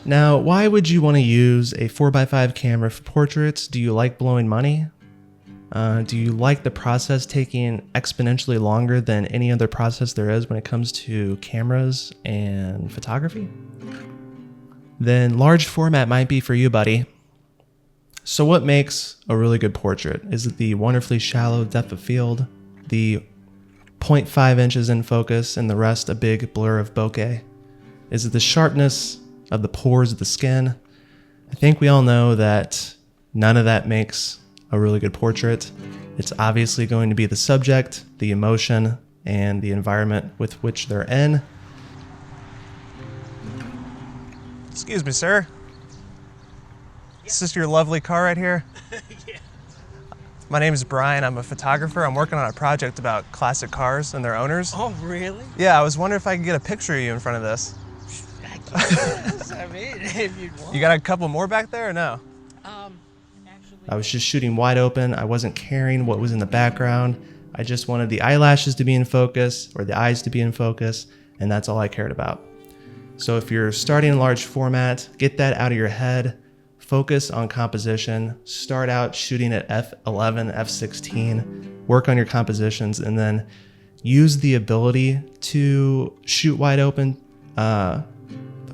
Now, why would you want to use a 4x5 camera for portraits? Do you like blowing money? Do you like the process taking exponentially longer than any other process there is when it comes to cameras and photography? Then large format might be for you, buddy. So what makes a really good portrait? Is it the wonderfully shallow depth of field, the 0.5 inches in focus and the rest a big blur of bokeh? Is it the sharpness of the pores of the skin? I think we all know that none of that makes a really good portrait. It's obviously going to be the subject, the emotion, and the environment with which they're in. Excuse me, sir. Is this your lovely car right here? Yeah. My name is Brian. I'm a photographer. I'm working on a project about classic cars and their owners. Oh, really? Yeah, I was wondering if I could get a picture of you in front of this. Yes, I mean, if you'd want. You got a couple more back there or no? Actually, I was just shooting wide open. I wasn't caring what was in the background. I just wanted the eyelashes to be in focus or the eyes to be in focus, and that's all I cared about. So if you're starting in large format, get that out of your head. Focus on composition. Start out shooting at f11, f16. Work on your compositions, and then use the ability to shoot wide open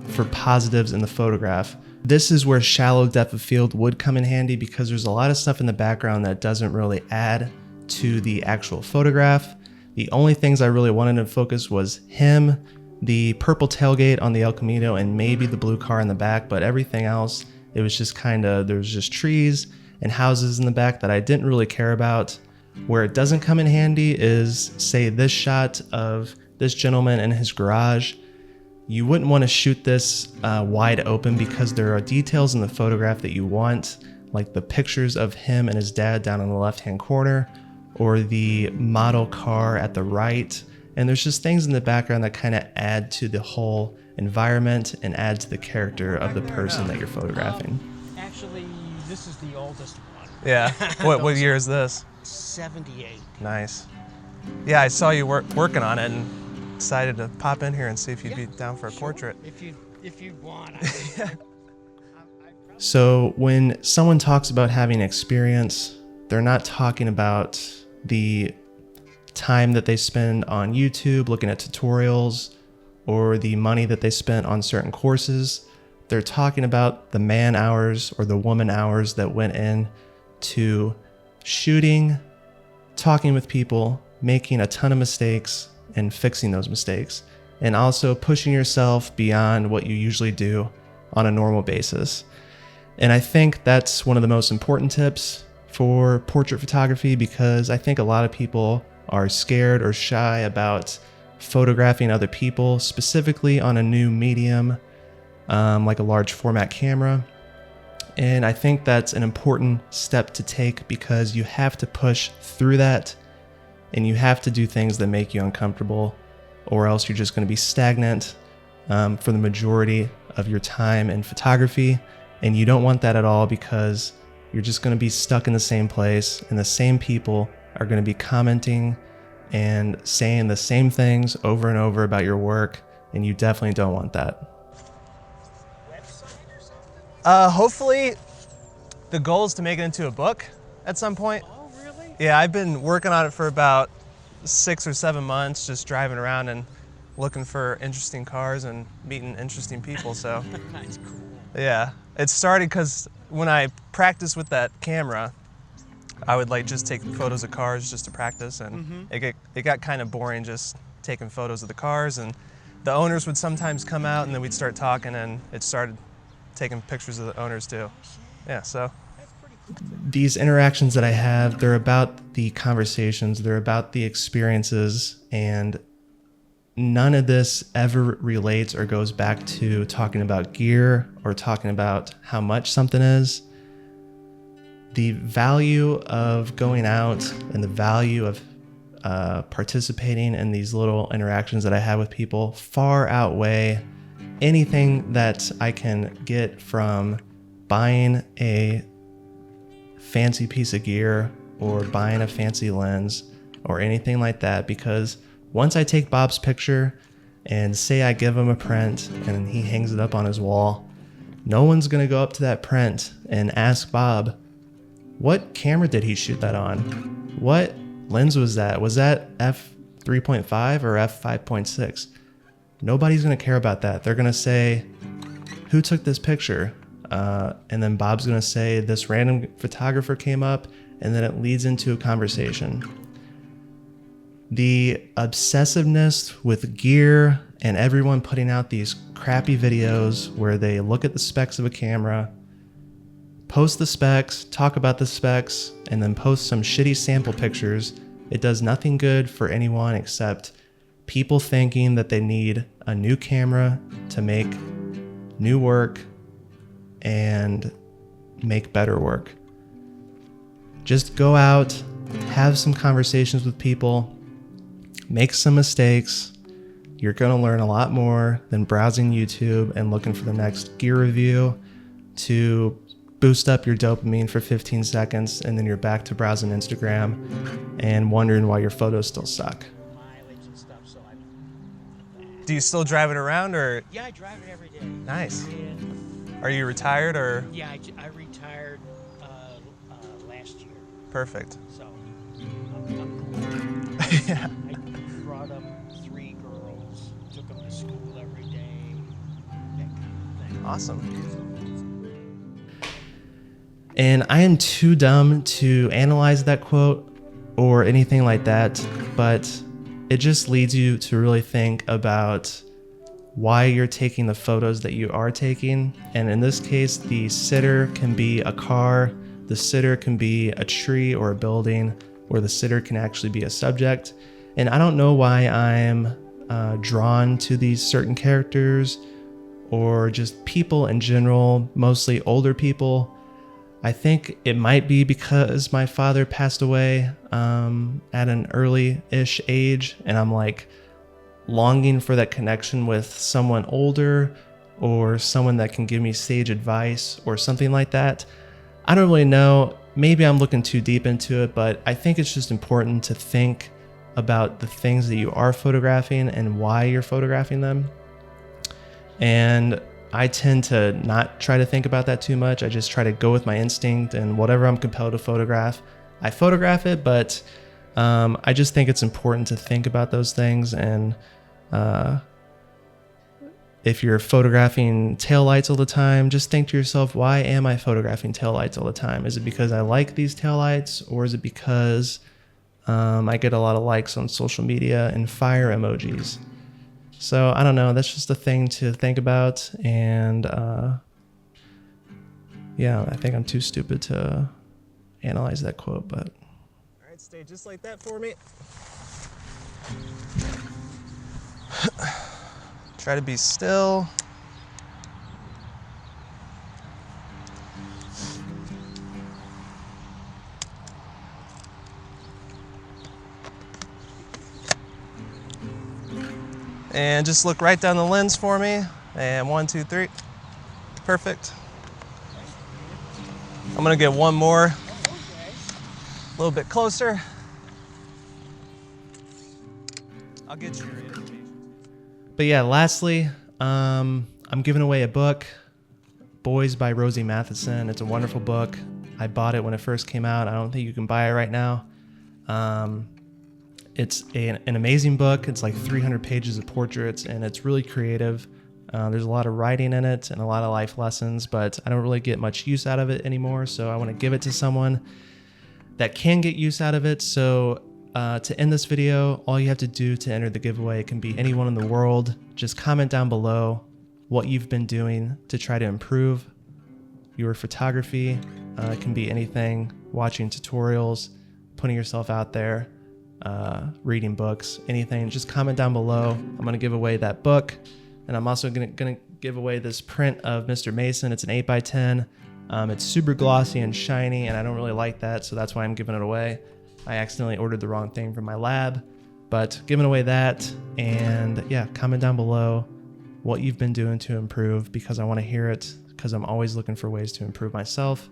for positives in the photograph. This is where shallow depth of field would come in handy because there's a lot of stuff in the background that doesn't really add to the actual photograph. The only things I really wanted to focus was him, the purple tailgate on the El Camino, and maybe the blue car in the back, but everything else, it was just there was just trees and houses in the back that I didn't really care about. Where it doesn't come in handy is, say, this shot of this gentleman in his garage. You wouldn't want to shoot this wide open because there are details in the photograph that you want, like the pictures of him and his dad down in the left-hand corner, or the model car at the right. And there's just things in the background that kind of add to the whole environment and add to the character of the person that you're photographing. Actually, this is the oldest one. Yeah. What year is this? 78. Nice. Yeah, I saw you working on it and decided to pop in here and see if you'd be down for a portrait. If you want. So when someone talks about having experience, they're not talking about the time that they spend on YouTube looking at tutorials or the money that they spent on certain courses. They're talking about the man hours or the woman hours that went in to shooting, talking with people, making a ton of mistakes, and fixing those mistakes, and also pushing yourself beyond what you usually do on a normal basis. And I think that's one of the most important tips for portrait photography, because I think a lot of people are scared or shy about photographing other people, specifically on a new medium like a large format camera. And I think that's an important step to take because you have to push through that. And you have to do things that make you uncomfortable, or else you're just going to be stagnant for the majority of your time in photography. And you don't want that at all, because you're just going to be stuck in the same place, and the same people are going to be commenting and saying the same things over and over about your work, and you definitely don't want that. Hopefully the goal is to make it into a book at some point. Yeah, I've been working on it for about 6 or 7 months, just driving around and looking for interesting cars and meeting interesting people, so. That's cool. Yeah, it started because when I practiced with that camera, I would just take photos of cars just to practice, and it got kind of boring just taking photos of the cars, and the owners would sometimes come out and then we'd start talking, and it started taking pictures of the owners too. Yeah, so. These interactions that I have, they're about the conversations, they're about the experiences, and none of this ever relates or goes back to talking about gear or talking about how much something is. The value of going out and the value of participating in these little interactions that I have with people far outweigh anything that I can get from buying a fancy piece of gear or buying a fancy lens or anything like that, because once I take Bob's picture and say I give him a print and he hangs it up on his wall, No one's going to go up to that print and ask Bob, what camera did he shoot that on? What lens was that? Was that f3.5 or f5.6? Nobody's going to care about that. They're going to say, who took this picture? And then Bob's going to say, this random photographer came up, and then it leads into a conversation. The obsessiveness with gear and everyone putting out these crappy videos where they look at the specs of a camera, post the specs, talk about the specs, and then post some shitty sample pictures. It does nothing good for anyone except people thinking that they need a new camera to make new work and make better work. Just go out, have some conversations with people, make some mistakes. You're going to learn a lot more than browsing YouTube and looking for the next gear review to boost up your dopamine for 15 seconds, and then you're back to browsing Instagram and wondering why your photos still suck. Mileage and stuff, so Do you still drive it around, or? yeah, I drive it every day. Nice. And Are you retired, or? yeah, I retired last year, Perfect. so I'm cool. Yeah. I brought up 3 girls, took them to school every day, that kind of thing. Awesome. And I am too dumb to analyze that quote or anything like that, but it just leads you to really think about why you're taking the photos that you are taking. And in this case, the sitter can be a car, the sitter can be a tree or a building, or the sitter can actually be a subject. And I don't know why I'm drawn to these certain characters or just people in general, mostly older people. I think it might be because my father passed away at an early-ish age, and I'm like longing for that connection with someone older or someone that can give me sage advice or something like that. I don't really know. Maybe I'm looking too deep into it, but I think it's just important to think about the things that you are photographing and why you're photographing them. And I tend to not try to think about that too much. I just try to go with my instinct, and whatever I'm compelled to photograph, I photograph it. But I just think it's important to think about those things. And if you're photographing taillights all the time, just think to yourself, why am I photographing taillights all the time? Is it because I like these taillights, or is it because I get a lot of likes on social media and fire emojis? So I don't know. That's just a thing to think about. And yeah, I think I'm too stupid to analyze that quote, but. All right, stay just like that for me. Try to be still. And just look right down the lens for me. And 1, 2, 3. Perfect. I'm gonna get one more. A little bit closer. I'll get your information. But yeah, lastly, I'm giving away a book, Boys by Rosie Matheson. It's a wonderful book. I bought it when it first came out. I don't think you can buy it right now. It's an amazing book. It's like 300 pages of portraits, and it's really creative. There's a lot of writing in it and a lot of life lessons, but I don't really get much use out of it anymore. So I want to give it to someone that can get use out of it. So to end this video, all you have to do to enter the giveaway, it can be anyone in the world. Just comment down below what you've been doing to try to improve your photography. It can be anything, watching tutorials, putting yourself out there, reading books, anything. Just comment down below. I'm going to give away that book, and I'm also going to give away this print of Mr. Mason. It's an 8x10. It's super glossy and shiny, and I don't really like that, so that's why I'm giving it away. I accidentally ordered the wrong thing from my lab, but giving away that. And yeah, comment down below what you've been doing to improve, because I want to hear it, because I'm always looking for ways to improve myself.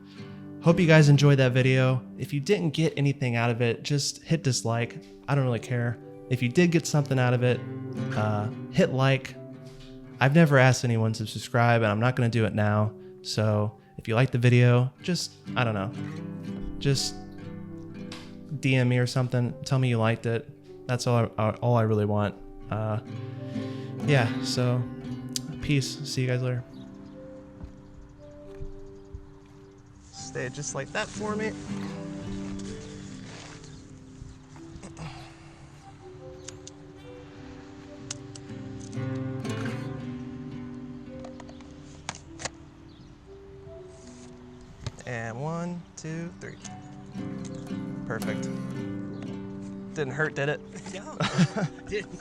Hope you guys enjoyed that video. If you didn't get anything out of it, just hit dislike. I don't really care. If you did get something out of it, hit like. I've never asked anyone to subscribe, and I'm not going to do it now. So if you like the video, just, I don't know, just DM me or something. Tell me you liked it. That's all I really want. Yeah, so peace. See you guys later. Stay just like that for me. And 1, 2, 3. Perfect. Didn't hurt, did it? No, didn't.